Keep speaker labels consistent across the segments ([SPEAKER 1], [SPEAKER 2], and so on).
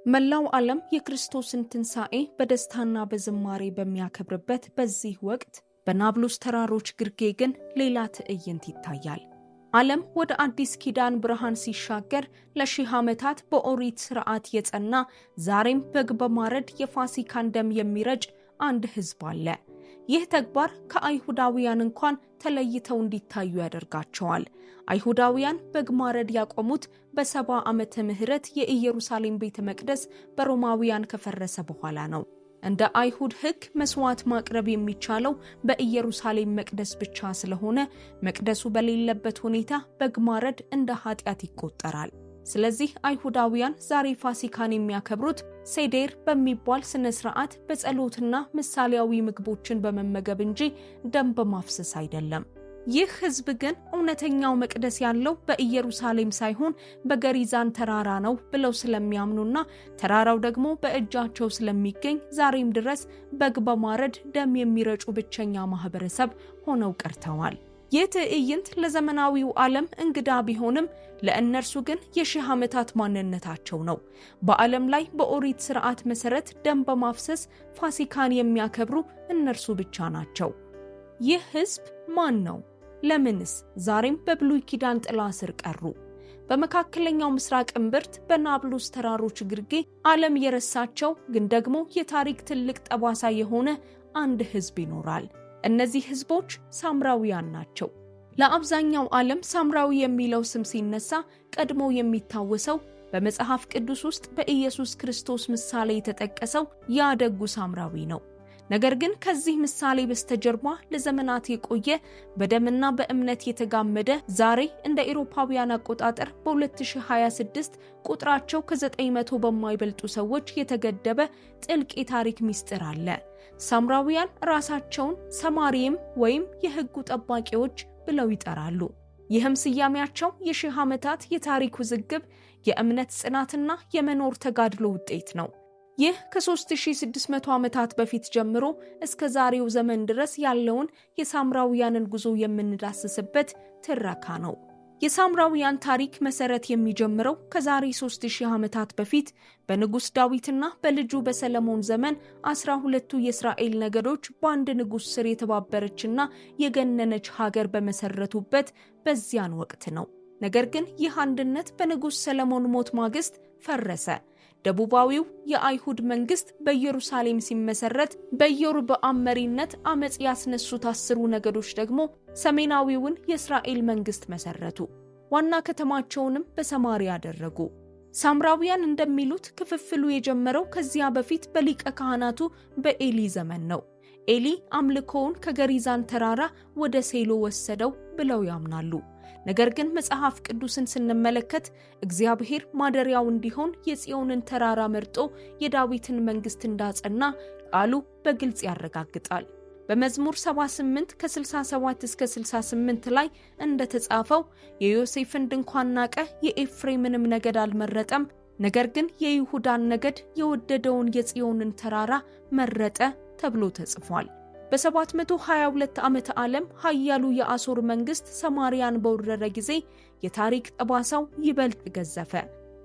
[SPEAKER 1] መላው ዓለም የክርስቶስን ትንሣኤ በደስታና በዝማሬ በሚያከብርበት በዚህ ወቅት በናብሎስ ተራሮች ግርጌ ግን ሌላ ትዕይንት ይታያል። ዓለም ወደ አዲስ ኪዳን ብርሃን ሲሻገር ለሺህ ዓመታት በኦሪት ሥርዓት የጸና ዛሬም በግ በማረድ የፋሲካን ደም የሚረጭ አንድ ሕዝብ አለ። ይህ ተግባር ከአይሁዳውያን እንኳን ተለይተው እንዲታዩ ያደርጋቸዋል። አይሁዳውያን በግ ማረድ ያቆሙት በ70 ዓመተ ምህረት የኢየሩሳሌም ቤተ መቅደስ በሮማውያን ከፈረሰ በኋላ ነው። እንደ አይሁድ ሕግ መስዋዕት ማቅረብ የሚቻለው በኢየሩሳሌም መቅደስ ብቻ ስለሆነ መቅደሱ በሌለበት ሁኔታ በግ ማረድ እንደ ኃጢአት ይቆጠራል። ስለዚህ አይሁዳውያን ዛሬ ፋሲካን የሚያከብሩት ሴዴር በሚባል ስነ ስርዓት በጸሎትና ምሳሌያዊ ምግቦችን በመመገብ እንጂ ደም በማፍሰስ አይደለም። ይህ ሕዝብ ግን እውነተኛው መቅደስ ያለው በኢየሩሳሌም ሳይሆን በገሪዛን ተራራ ነው ብለው ስለሚያምኑና ተራራው ደግሞ በእጃቸው ስለሚገኝ ዛሬም ድረስ በግ በማረድ ደም የሚረጩ ብቸኛ ማህበረሰብ ሆነው ቀርተዋል። ይህ ትዕይንት ለዘመናዊው ዓለም እንግዳ ቢሆንም ለእነርሱ ግን የሺህ ዓመታት ማንነታቸው ነው። በዓለም ላይ በኦሪት ሥርዓት መሠረት ደም በማፍሰስ ፋሲካን የሚያከብሩ እነርሱ ብቻ ናቸው። ይህ ሕዝብ ማን ነው? ለምንስ ዛሬም በብሉይ ኪዳን ጥላ ስር ቀሩ? በመካከለኛው ምስራቅ እምብርት በናብሎስ ተራሮች ግርጌ ዓለም የረሳቸው ግን ደግሞ የታሪክ ትልቅ ጠባሳ የሆነ አንድ ሕዝብ ይኖራል። እነዚህ ሕዝቦች ሳምራውያን ናቸው። ለአብዛኛው ዓለም ሳምራዊ የሚለው ስም ሲነሳ ቀድሞ የሚታወሰው በመጽሐፍ ቅዱስ ውስጥ በኢየሱስ ክርስቶስ ምሳሌ የተጠቀሰው ያ ደጉ ሳምራዊ ነው። ነገር ግን ከዚህ ምሳሌ በስተጀርባ ለዘመናት የቆየ በደምና በእምነት የተጋመደ ዛሬ እንደ አውሮፓውያን አቆጣጠር በ2026 ቁጥራቸው ከ900 በማይበልጡ ሰዎች የተገደበ ጥልቅ የታሪክ ምስጢር አለ። ሳምራውያን ራሳቸውን ሰማሪም ወይም የሕጉ ጠባቂዎች ብለው ይጠራሉ። ይህም ስያሜያቸው የሺህ ዓመታት የታሪክ ውዝግብ፣ የእምነት ጽናትና የመኖር ተጋድሎ ውጤት ነው። ይህ ከ3600 ዓመታት በፊት ጀምሮ እስከ ዛሬው ዘመን ድረስ ያለውን የሳምራውያንን ጉዞ የምንዳስስበት ትረካ ነው። የሳምራውያን ታሪክ መሰረት የሚጀምረው ከዛሬ 3000 ዓመታት በፊት በንጉስ ዳዊትና በልጁ በሰለሞን ዘመን 12ቱ የእስራኤል ነገዶች በአንድ ንጉስ ስር የተባበረችና የገነነች ሀገር በመሰረቱበት በዚያን ወቅት ነው። ነገር ግን ይህ አንድነት በንጉስ ሰለሞን ሞት ማግስት ፈረሰ። ደቡባዊው የአይሁድ መንግስት በኢየሩሳሌም ሲመሰረት በኢዮርብዓም መሪነት አመጽ ያስነሱት 10 ነገዶች ደግሞ ሰሜናዊውን የእስራኤል መንግስት መሰረቱ። ዋና ከተማቸውንም በሰማሪያ አደረጉ። ሳምራውያን እንደሚሉት ክፍፍሉ የጀመረው ከዚያ በፊት በሊቀ ካህናቱ በኤሊ ዘመን ነው። ኤሊ አምልኮውን ከገሪዛን ተራራ ወደ ሴሎ ወሰደው ብለው ያምናሉ። ነገር ግን መጽሐፍ ቅዱስን ስንመለከት እግዚአብሔር ማደሪያው እንዲሆን የጽዮንን ተራራ መርጦ የዳዊትን መንግስት እንዳጸና ቃሉ በግልጽ ያረጋግጣል። በመዝሙር 78 ከ67 እስከ 68 ላይ እንደተጻፈው የዮሴፍን ድንኳን ናቀ፣ የኤፍሬምንም ነገድ አልመረጠም፣ ነገር ግን የይሁዳን ነገድ የወደደውን የጽዮንን ተራራ መረጠ ተብሎ ተጽፏል። በ722 ዓመተ ዓለም ኃያሉ የአሦር መንግስት ሰማሪያን በወረረ ጊዜ የታሪክ ጠባሳው ይበልጥ ገዘፈ።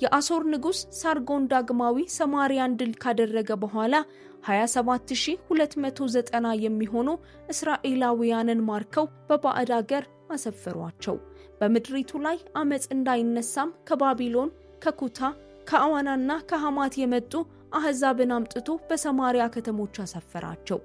[SPEAKER 1] የአሦር ንጉስ ሳርጎን ዳግማዊ ሰማሪያን ድል ካደረገ በኋላ 27290 የሚሆኑ እስራኤላውያንን ማርከው በባዕድ አገር አሰፈሯቸው። በምድሪቱ ላይ አመጽ እንዳይነሳም ከባቢሎን፣ ከኩታ፣ ከአዋናና ከሐማት የመጡ አሕዛብን አምጥቶ በሰማሪያ ከተሞች አሰፈራቸው።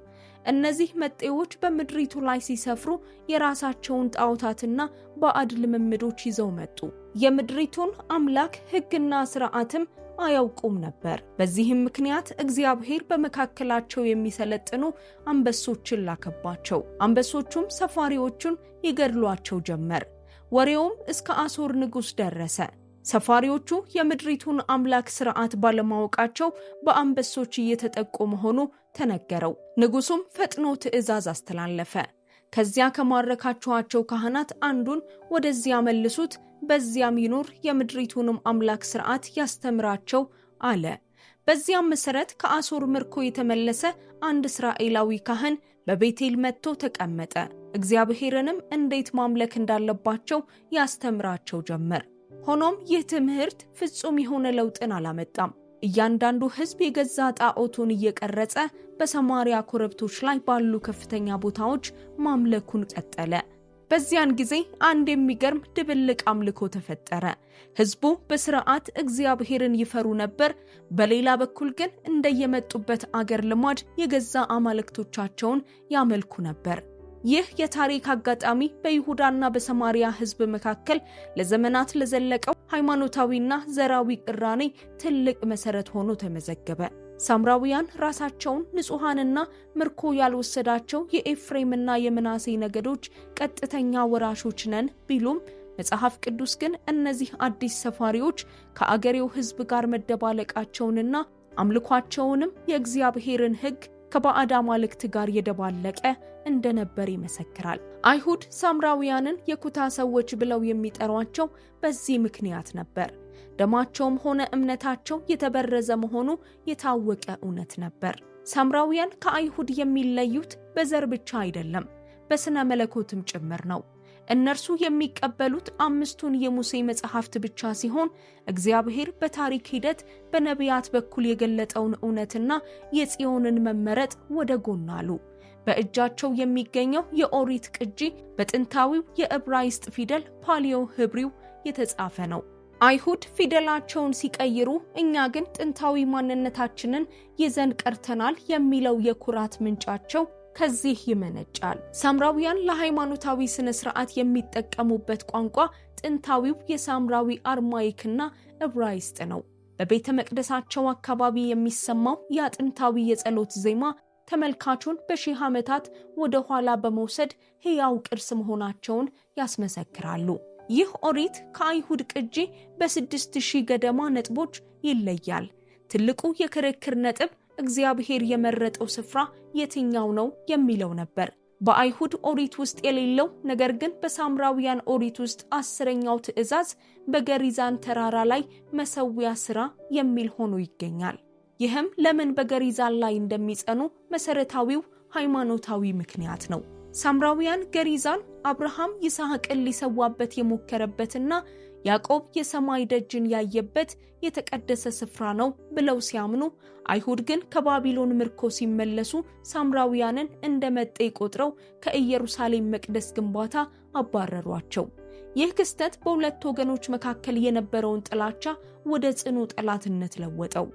[SPEAKER 1] እነዚህ መጤዎች በምድሪቱ ላይ ሲሰፍሩ የራሳቸውን ጣዖታትና ባዕድ ልምምዶች ይዘው መጡ። የምድሪቱን አምላክ ሕግና ሥርዓትም አያውቁም ነበር። በዚህም ምክንያት እግዚአብሔር በመካከላቸው የሚሰለጥኑ አንበሶችን ላከባቸው። አንበሶቹም ሰፋሪዎቹን ይገድሏቸው ጀመር። ወሬውም እስከ አሦር ንጉሥ ደረሰ። ሰፋሪዎቹ የምድሪቱን አምላክ ሥርዓት ባለማወቃቸው በአንበሶች እየተጠቁ መሆኑ ተነገረው። ንጉሱም ፈጥኖ ትእዛዝ አስተላለፈ። ከዚያ ከማረካቸዋቸው ካህናት አንዱን ወደዚያ መልሱት፣ በዚያም ይኖር፣ የምድሪቱንም አምላክ ሥርዓት ያስተምራቸው አለ። በዚያም መሰረት ከአሦር ምርኮ የተመለሰ አንድ እስራኤላዊ ካህን በቤቴል መጥቶ ተቀመጠ። እግዚአብሔርንም እንዴት ማምለክ እንዳለባቸው ያስተምራቸው ጀመር። ሆኖም ይህ ትምህርት ፍጹም የሆነ ለውጥን አላመጣም። እያንዳንዱ ሕዝብ የገዛ ጣዖቱን እየቀረጸ በሰማሪያ ኮረብቶች ላይ ባሉ ከፍተኛ ቦታዎች ማምለኩን ቀጠለ። በዚያን ጊዜ አንድ የሚገርም ድብልቅ አምልኮ ተፈጠረ። ሕዝቡ በስርዓት እግዚአብሔርን ይፈሩ ነበር። በሌላ በኩል ግን እንደየመጡበት አገር ልማድ የገዛ አማልክቶቻቸውን ያመልኩ ነበር። ይህ የታሪክ አጋጣሚ በይሁዳና በሰማሪያ ሕዝብ መካከል ለዘመናት ለዘለቀው ሃይማኖታዊና ዘራዊ ቅራኔ ትልቅ መሰረት ሆኖ ተመዘገበ። ሳምራውያን ራሳቸውን ንጹሃንና ምርኮ ያልወሰዳቸው የኤፍሬምና የምናሴ ነገዶች ቀጥተኛ ወራሾች ነን ቢሉም መጽሐፍ ቅዱስ ግን እነዚህ አዲስ ሰፋሪዎች ከአገሬው ሕዝብ ጋር መደባለቃቸውንና አምልኳቸውንም የእግዚአብሔርን ሕግ ከባዕድ አማልክት ጋር የደባለቀ እንደነበር ይመሰክራል። አይሁድ ሳምራውያንን የኩታ ሰዎች ብለው የሚጠሯቸው በዚህ ምክንያት ነበር። ደማቸውም ሆነ እምነታቸው የተበረዘ መሆኑ የታወቀ እውነት ነበር። ሳምራውያን ከአይሁድ የሚለዩት በዘር ብቻ አይደለም፣ በስነ መለኮትም ጭምር ነው። እነርሱ የሚቀበሉት 5ቱን የሙሴ መጽሐፍት ብቻ ሲሆን እግዚአብሔር በታሪክ ሂደት በነቢያት በኩል የገለጠውን እውነትና የጽዮንን መመረጥ ወደ ጎን አሉ። በእጃቸው የሚገኘው የኦሪት ቅጂ በጥንታዊው የዕብራይስጥ ፊደል ፓሊዮ ህብሪው የተጻፈ ነው። አይሁድ ፊደላቸውን ሲቀይሩ እኛ ግን ጥንታዊ ማንነታችንን ይዘን ቀርተናል የሚለው የኩራት ምንጫቸው ከዚህ ይመነጫል። ሳምራውያን ለሃይማኖታዊ ስነ ስርዓት የሚጠቀሙበት ቋንቋ ጥንታዊው የሳምራዊ አርማይክና ዕብራይስጥ ነው። በቤተ መቅደሳቸው አካባቢ የሚሰማው ያ ጥንታዊ የጸሎት ዜማ ተመልካቹን በሺህ ዓመታት ወደ ኋላ በመውሰድ ሕያው ቅርስ መሆናቸውን ያስመሰክራሉ። ይህ ኦሪት ከአይሁድ ቅጂ በ6000 ገደማ ነጥቦች ይለያል። ትልቁ የክርክር ነጥብ እግዚአብሔር የመረጠው ስፍራ የትኛው ነው የሚለው ነበር። በአይሁድ ኦሪት ውስጥ የሌለው ነገር ግን በሳምራውያን ኦሪት ውስጥ 10ኛው ትእዛዝ በገሪዛን ተራራ ላይ መሰዊያ ስራ የሚል ሆኖ ይገኛል። ይህም ለምን በገሪዛን ላይ እንደሚጸኑ መሰረታዊው ሃይማኖታዊ ምክንያት ነው። ሳምራውያን ገሪዛን አብርሃም ይስሐቅን ሊሰዋበት የሞከረበትና ያዕቆብ የሰማይ ደጅን ያየበት የተቀደሰ ስፍራ ነው ብለው ሲያምኑ፣ አይሁድ ግን ከባቢሎን ምርኮ ሲመለሱ ሳምራውያንን እንደመጤ ቆጥረው ከኢየሩሳሌም መቅደስ ግንባታ አባረሯቸው። ይህ ክስተት በሁለት ወገኖች መካከል የነበረውን ጥላቻ ወደ ጽኑ ጠላትነት ለወጠው።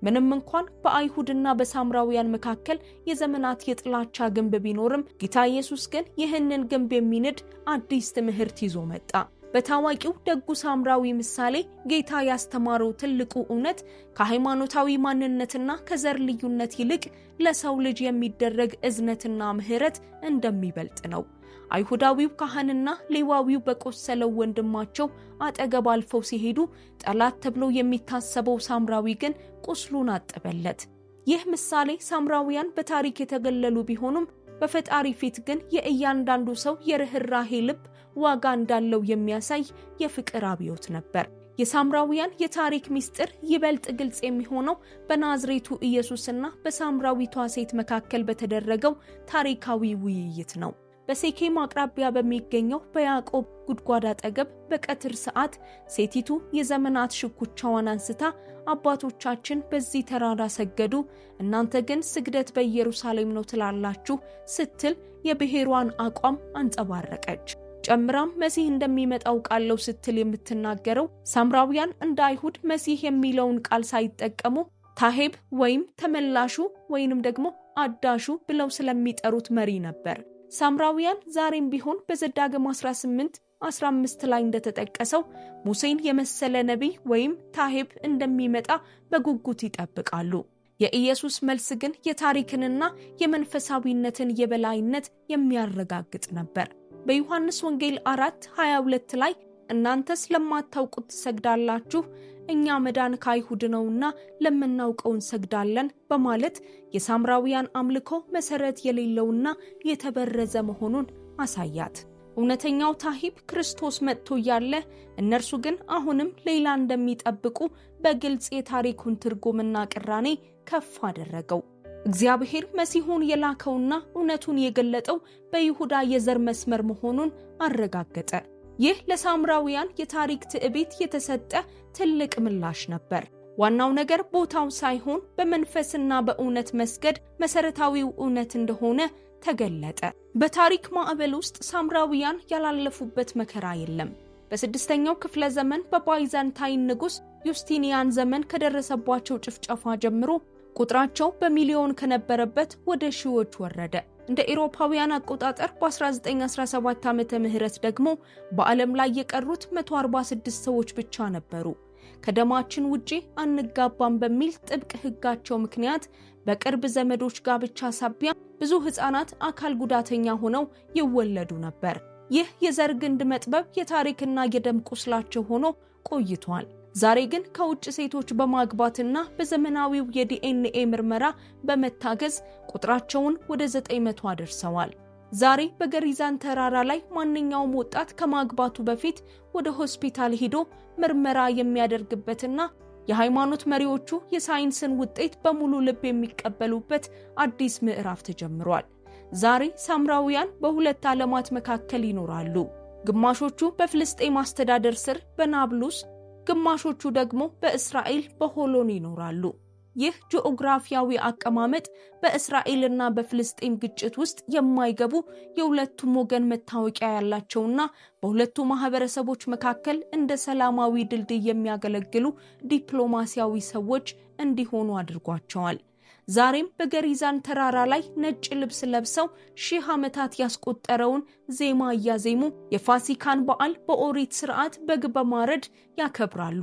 [SPEAKER 1] ምንም እንኳን በአይሁድና በሳምራውያን መካከል የዘመናት የጥላቻ ግንብ ቢኖርም ጌታ ኢየሱስ ግን ይህንን ግንብ የሚንድ አዲስ ትምህርት ይዞ መጣ። በታዋቂው ደጉ ሳምራዊ ምሳሌ ጌታ ያስተማረው ትልቁ እውነት ከሃይማኖታዊ ማንነትና ከዘር ልዩነት ይልቅ ለሰው ልጅ የሚደረግ እዝነትና ምሕረት እንደሚበልጥ ነው። አይሁዳዊው ካህንና ሌዋዊው በቆሰለው ወንድማቸው አጠገብ አልፈው ሲሄዱ ጠላት ተብሎ የሚታሰበው ሳምራዊ ግን ቁስሉን አጠበለት። ይህ ምሳሌ ሳምራውያን በታሪክ የተገለሉ ቢሆኑም በፈጣሪ ፊት ግን የእያንዳንዱ ሰው የርህራሄ ልብ ዋጋ እንዳለው የሚያሳይ የፍቅር አብዮት ነበር። የሳምራውያን የታሪክ ምስጢር ይበልጥ ግልጽ የሚሆነው በናዝሬቱ ኢየሱስና በሳምራዊቷ ሴት መካከል በተደረገው ታሪካዊ ውይይት ነው። በሴኬም አቅራቢያ በሚገኘው በያዕቆብ ጉድጓድ አጠገብ በቀትር ሰዓት ሴቲቱ የዘመናት ሽኩቻዋን አንስታ አባቶቻችን በዚህ ተራራ ሰገዱ፣ እናንተ ግን ስግደት በኢየሩሳሌም ነው ትላላችሁ ስትል የብሔሯን አቋም አንጸባረቀች። ጨምራም መሲህ እንደሚመጣው ቃለው ስትል የምትናገረው ሳምራውያን እንደ አይሁድ መሲህ የሚለውን ቃል ሳይጠቀሙ ታሄብ ወይም ተመላሹ ወይንም ደግሞ አዳሹ ብለው ስለሚጠሩት መሪ ነበር። ሳምራውያን ዛሬም ቢሆን በዘዳግም 18:15 ላይ እንደተጠቀሰው ሙሴን የመሰለ ነቢይ ወይም ታሄብ እንደሚመጣ በጉጉት ይጠብቃሉ። የኢየሱስ መልስ ግን የታሪክንና የመንፈሳዊነትን የበላይነት የሚያረጋግጥ ነበር። በዮሐንስ ወንጌል 4:22 ላይ እናንተስ ለማታውቁት ትሰግዳላችሁ፣ እኛ መዳን ከአይሁድ ነውና ለምናውቀው እንሰግዳለን በማለት የሳምራውያን አምልኮ መሰረት የሌለውና የተበረዘ መሆኑን አሳያት። እውነተኛው ታሂብ ክርስቶስ መጥቶ ያለ እነርሱ ግን አሁንም ሌላ እንደሚጠብቁ በግልጽ የታሪኩን ትርጉምና ቅራኔ ከፍ አደረገው። እግዚአብሔር መሲሁን የላከውና እውነቱን የገለጠው በይሁዳ የዘር መስመር መሆኑን አረጋገጠ። ይህ ለሳምራውያን የታሪክ ትዕቢት የተሰጠ ትልቅ ምላሽ ነበር። ዋናው ነገር ቦታው ሳይሆን በመንፈስና በእውነት መስገድ መሰረታዊው እውነት እንደሆነ ተገለጠ። በታሪክ ማዕበል ውስጥ ሳምራውያን ያላለፉበት መከራ የለም። በ6ኛው ክፍለ ዘመን በባይዛንታይን ንጉስ ዩስቲኒያን ዘመን ከደረሰባቸው ጭፍጨፋ ጀምሮ ቁጥራቸው በሚሊዮን ከነበረበት ወደ ሺዎች ወረደ። እንደ አውሮፓውያን አቆጣጠር በ1917 ዓመተ ምህረት ደግሞ በዓለም ላይ የቀሩት 146 ሰዎች ብቻ ነበሩ። ከደማችን ውጪ አንጋባም በሚል ጥብቅ ህጋቸው ምክንያት በቅርብ ዘመዶች ጋብቻ ሳቢያ ብዙ ህፃናት አካል ጉዳተኛ ሆነው ይወለዱ ነበር። ይህ የዘር ግንድ መጥበብ የታሪክና የደም ቁስላቸው ሆኖ ቆይቷል። ዛሬ ግን ከውጭ ሴቶች በማግባትና በዘመናዊው የዲኤንኤ ምርመራ በመታገዝ ቁጥራቸውን ወደ 900 አድርሰዋል። ዛሬ በገሪዛን ተራራ ላይ ማንኛውም ወጣት ከማግባቱ በፊት ወደ ሆስፒታል ሄዶ ምርመራ የሚያደርግበትና የሃይማኖት መሪዎቹ የሳይንስን ውጤት በሙሉ ልብ የሚቀበሉበት አዲስ ምዕራፍ ተጀምሯል። ዛሬ ሳምራውያን በሁለት ዓለማት መካከል ይኖራሉ። ግማሾቹ በፍልስጤም አስተዳደር ስር በናብሉስ፣ ግማሾቹ ደግሞ በእስራኤል በሆሎን ይኖራሉ። ይህ ጂኦግራፊያዊ አቀማመጥ በእስራኤልና በፍልስጤም ግጭት ውስጥ የማይገቡ የሁለቱም ወገን መታወቂያ ያላቸውና በሁለቱ ማህበረሰቦች መካከል እንደ ሰላማዊ ድልድይ የሚያገለግሉ ዲፕሎማሲያዊ ሰዎች እንዲሆኑ አድርጓቸዋል። ዛሬም በገሪዛን ተራራ ላይ ነጭ ልብስ ለብሰው ሺህ ዓመታት ያስቆጠረውን ዜማ እያዜሙ የፋሲካን በዓል በኦሪት ሥርዓት በግ በማረድ ያከብራሉ።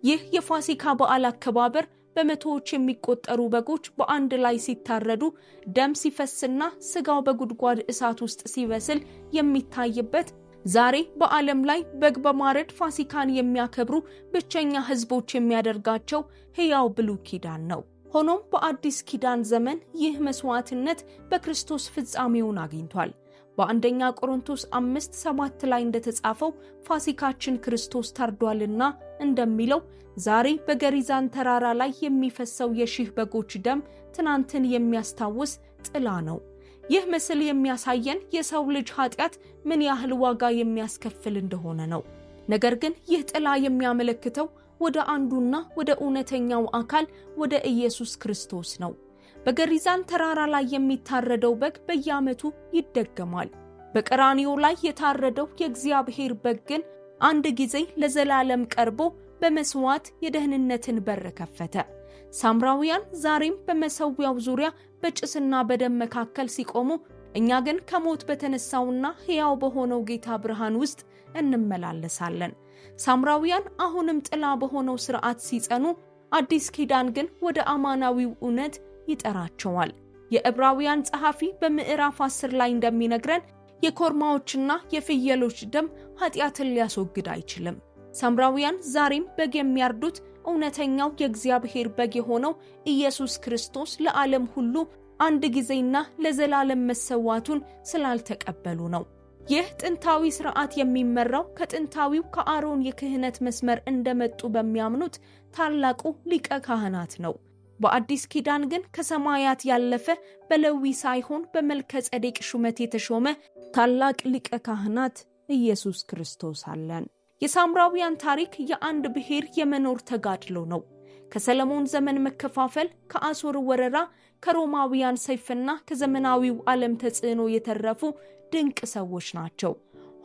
[SPEAKER 1] ይህ የፋሲካ በዓል አከባበር በመቶዎች የሚቆጠሩ በጎች በአንድ ላይ ሲታረዱ ደም ሲፈስና ስጋው በጉድጓድ እሳት ውስጥ ሲበስል የሚታይበት፣ ዛሬ በዓለም ላይ በግ በማረድ ፋሲካን የሚያከብሩ ብቸኛ ህዝቦች የሚያደርጋቸው ሕያው ብሉይ ኪዳን ነው። ሆኖም በአዲስ ኪዳን ዘመን ይህ መስዋዕትነት በክርስቶስ ፍጻሜውን አግኝቷል። በአንደኛ ቆሮንቶስ 5:7 ላይ እንደተጻፈው ፋሲካችን ክርስቶስ ታርዷልና እንደሚለው ዛሬ በገሪዛን ተራራ ላይ የሚፈሰው የሺህ በጎች ደም ትናንትን የሚያስታውስ ጥላ ነው። ይህ ምስል የሚያሳየን የሰው ልጅ ኃጢአት ምን ያህል ዋጋ የሚያስከፍል እንደሆነ ነው። ነገር ግን ይህ ጥላ የሚያመለክተው ወደ አንዱና ወደ እውነተኛው አካል ወደ ኢየሱስ ክርስቶስ ነው። በገሪዛን ተራራ ላይ የሚታረደው በግ በየዓመቱ ይደገማል። በቀራንዮ ላይ የታረደው የእግዚአብሔር በግ ግን አንድ ጊዜ ለዘላለም ቀርቦ በመስዋዕት የደህንነትን በር ከፈተ። ሳምራውያን ዛሬም በመሰዊያው ዙሪያ በጭስና በደም መካከል ሲቆሙ፣ እኛ ግን ከሞት በተነሳውና ሕያው በሆነው ጌታ ብርሃን ውስጥ እንመላለሳለን። ሳምራውያን አሁንም ጥላ በሆነው ሥርዓት ሲጸኑ፣ አዲስ ኪዳን ግን ወደ አማናዊው እውነት ይጠራቸዋል። የዕብራውያን ጸሐፊ በምዕራፍ 10 ላይ እንደሚነግረን የኮርማዎችና የፍየሎች ደም ኃጢአትን ሊያስወግድ አይችልም። ሳምራውያን ዛሬም በግ የሚያርዱት እውነተኛው የእግዚአብሔር በግ የሆነው ኢየሱስ ክርስቶስ ለዓለም ሁሉ አንድ ጊዜና ለዘላለም መሰዋቱን ስላልተቀበሉ ነው። ይህ ጥንታዊ ሥርዓት የሚመራው ከጥንታዊው ከአሮን የክህነት መስመር እንደመጡ በሚያምኑት ታላቁ ሊቀ ካህናት ነው። በአዲስ ኪዳን ግን ከሰማያት ያለፈ በሌዊ ሳይሆን በመልከ ጼዴቅ ሹመት የተሾመ ታላቅ ሊቀ ካህናት ኢየሱስ ክርስቶስ አለን። የሳምራውያን ታሪክ የአንድ ብሔር የመኖር ተጋድሎ ነው። ከሰለሞን ዘመን መከፋፈል፣ ከአሦር ወረራ፣ ከሮማውያን ሰይፍና ከዘመናዊው ዓለም ተጽዕኖ የተረፉ ድንቅ ሰዎች ናቸው።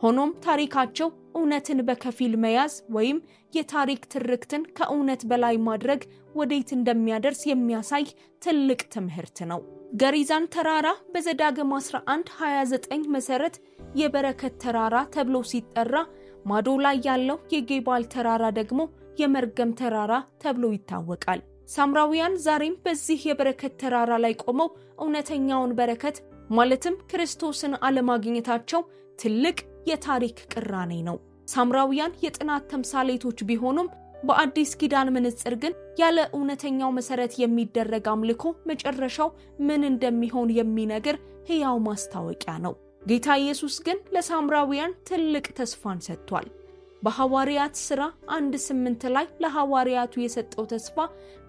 [SPEAKER 1] ሆኖም ታሪካቸው እውነትን በከፊል መያዝ ወይም የታሪክ ትርክትን ከእውነት በላይ ማድረግ ወዴት እንደሚያደርስ የሚያሳይ ትልቅ ትምህርት ነው። ገሪዛን ተራራ በዘዳግም 11:29 መሰረት የበረከት ተራራ ተብሎ ሲጠራ፣ ማዶ ላይ ያለው የጌባል ተራራ ደግሞ የመርገም ተራራ ተብሎ ይታወቃል። ሳምራውያን ዛሬም በዚህ የበረከት ተራራ ላይ ቆመው እውነተኛውን በረከት ማለትም ክርስቶስን አለማግኘታቸው ትልቅ የታሪክ ቅራኔ ነው። ሳምራውያን የጥናት ተምሳሌቶች ቢሆኑም በአዲስ ኪዳን መነጽር ግን ያለ እውነተኛው መሰረት የሚደረግ አምልኮ መጨረሻው ምን እንደሚሆን የሚነግር ሕያው ማስታወቂያ ነው። ጌታ ኢየሱስ ግን ለሳምራውያን ትልቅ ተስፋን ሰጥቷል። በሐዋርያት ሥራ 1:8 ላይ ለሐዋርያቱ የሰጠው ተስፋ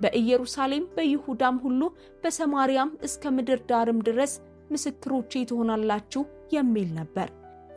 [SPEAKER 1] በኢየሩሳሌም በይሁዳም ሁሉ በሰማርያም እስከ ምድር ዳርም ድረስ ምስክሮቼ ትሆናላችሁ የሚል ነበር።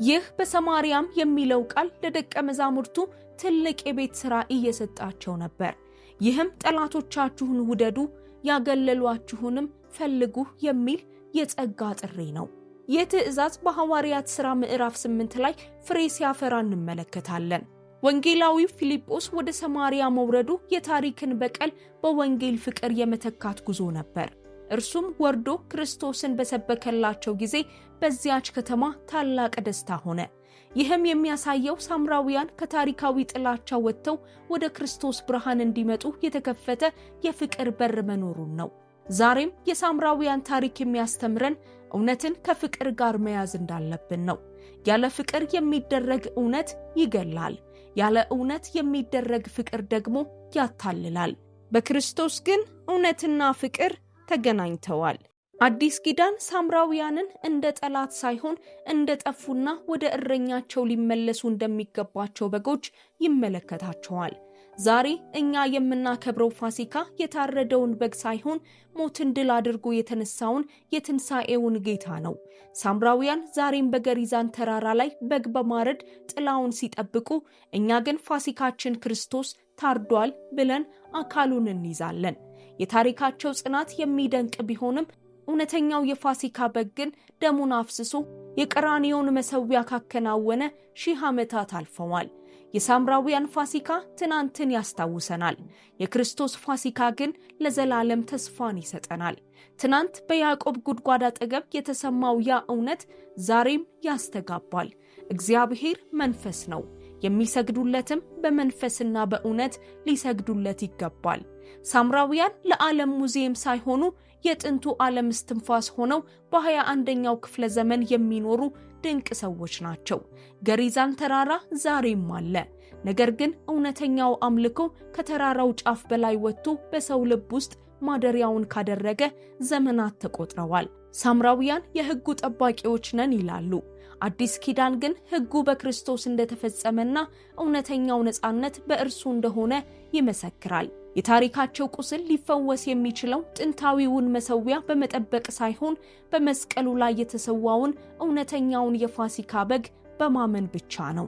[SPEAKER 1] ይህ በሰማርያም የሚለው ቃል ለደቀ መዛሙርቱ ትልቅ የቤት ሥራ እየሰጣቸው ነበር። ይህም ጠላቶቻችሁን ውደዱ፣ ያገለሏችሁንም ፈልጉ የሚል የጸጋ ጥሪ ነው። ይህ ትእዛዝ በሐዋርያት ሥራ ምዕራፍ 8 ላይ ፍሬ ሲያፈራ እንመለከታለን። ወንጌላዊው ፊልጶስ ወደ ሰማርያ መውረዱ የታሪክን በቀል በወንጌል ፍቅር የመተካት ጉዞ ነበር። እርሱም ወርዶ ክርስቶስን በሰበከላቸው ጊዜ በዚያች ከተማ ታላቅ ደስታ ሆነ። ይህም የሚያሳየው ሳምራውያን ከታሪካዊ ጥላቻ ወጥተው ወደ ክርስቶስ ብርሃን እንዲመጡ የተከፈተ የፍቅር በር መኖሩን ነው። ዛሬም የሳምራውያን ታሪክ የሚያስተምረን እውነትን ከፍቅር ጋር መያዝ እንዳለብን ነው። ያለ ፍቅር የሚደረግ እውነት ይገላል፣ ያለ እውነት የሚደረግ ፍቅር ደግሞ ያታልላል። በክርስቶስ ግን እውነትና ፍቅር ተገናኝተዋል። አዲስ ኪዳን ሳምራውያንን እንደ ጠላት ሳይሆን እንደ ጠፉና ወደ እረኛቸው ሊመለሱ እንደሚገባቸው በጎች ይመለከታቸዋል። ዛሬ እኛ የምናከብረው ፋሲካ የታረደውን በግ ሳይሆን ሞትን ድል አድርጎ የተነሳውን የትንሣኤውን ጌታ ነው። ሳምራውያን ዛሬም በገሪዛን ተራራ ላይ በግ በማረድ ጥላውን ሲጠብቁ፣ እኛ ግን ፋሲካችን ክርስቶስ ታርዷል ብለን አካሉን እንይዛለን። የታሪካቸው ጽናት የሚደንቅ ቢሆንም እውነተኛው የፋሲካ በግ ግን ደሙን አፍስሶ የቀራንዮውን መሠዊያ ካከናወነ 1000 ዓመታት አልፈዋል። የሳምራውያን ፋሲካ ትናንትን ያስታውሰናል። የክርስቶስ ፋሲካ ግን ለዘላለም ተስፋን ይሰጠናል። ትናንት በያዕቆብ ጉድጓድ አጠገብ የተሰማው ያ እውነት ዛሬም ያስተጋባል። እግዚአብሔር መንፈስ ነው፣ የሚሰግዱለትም በመንፈስና በእውነት ሊሰግዱለት ይገባል። ሳምራውያን ለዓለም ሙዚየም ሳይሆኑ የጥንቱ ዓለም እስትንፋስ ሆነው በ21ኛው ክፍለ ዘመን የሚኖሩ ድንቅ ሰዎች ናቸው። ገሪዛን ተራራ ዛሬም አለ። ነገር ግን እውነተኛው አምልኮ ከተራራው ጫፍ በላይ ወጥቶ በሰው ልብ ውስጥ ማደሪያውን ካደረገ ዘመናት ተቆጥረዋል። ሳምራውያን የሕጉ ጠባቂዎች ነን ይላሉ። አዲስ ኪዳን ግን ሕጉ በክርስቶስ እንደተፈጸመና እውነተኛው ነፃነት በእርሱ እንደሆነ ይመሰክራል። የታሪካቸው ቁስል ሊፈወስ የሚችለው ጥንታዊውን መሠዊያ በመጠበቅ ሳይሆን በመስቀሉ ላይ የተሰዋውን እውነተኛውን የፋሲካ በግ በማመን ብቻ ነው።